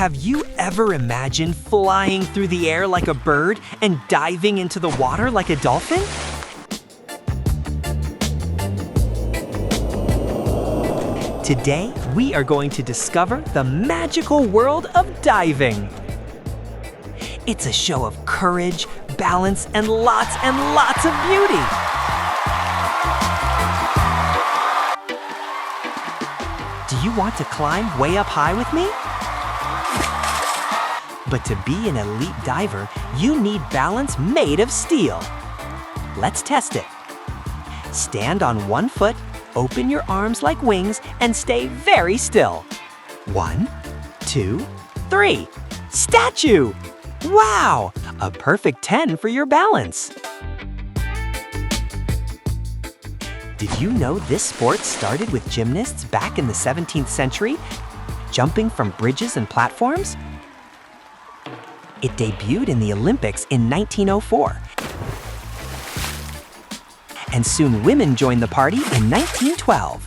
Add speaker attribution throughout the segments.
Speaker 1: Have you ever imagined flying through the air like a bird and diving into the water like a dolphin? Today, we are going to discover the magical world of diving. It's a show of courage, balance, and lots of beauty. Do you want to climb way up high with me? But to be an elite diver, you need balance made of steel. Let's test it. Stand on one foot, open your arms like wings, and stay very still. 1, 2, 3. Statue! Wow! A perfect 10 for your balance. Did you know this sport started with gymnasts back in the 17th century, jumping from bridges and platforms? It debuted in the Olympics in 1904. And soon women joined the party in 1912.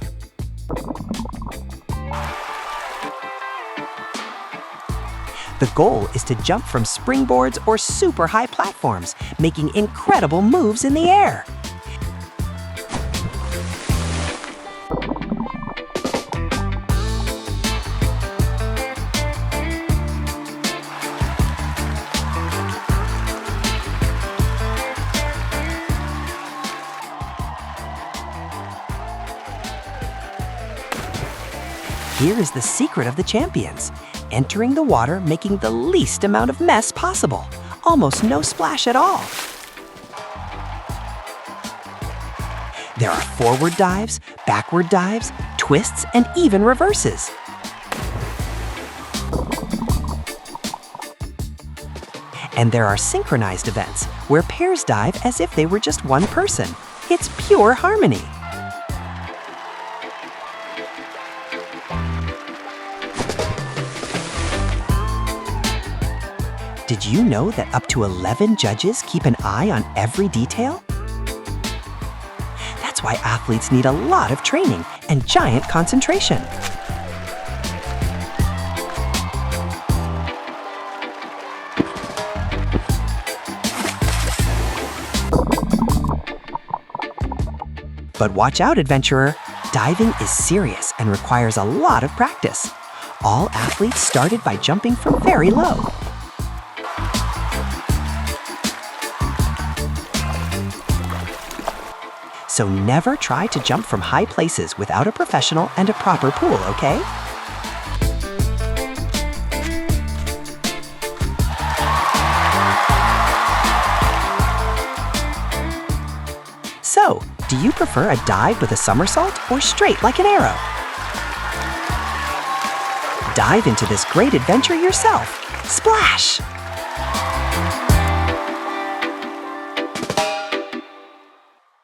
Speaker 1: The goal is to jump from springboards or super high platforms, making incredible moves in the air. Here is the secret of the champions. Entering the water, making the least amount of mess possible. Almost no splash at all. There are forward dives, backward dives, twists, and even reverses. And there are synchronized events, where pairs dive as if they were just one person. It's pure harmony. Did you know that up to 11 judges keep an eye on every detail? That's why athletes need a lot of training and giant concentration. But watch out, adventurer. Diving is serious and requires a lot of practice. All athletes started by jumping from very low. So never try to jump from high places without a professional and a proper pool, okay? So, do you prefer a dive with a somersault or straight like an arrow? Dive into this great adventure yourself. Splash!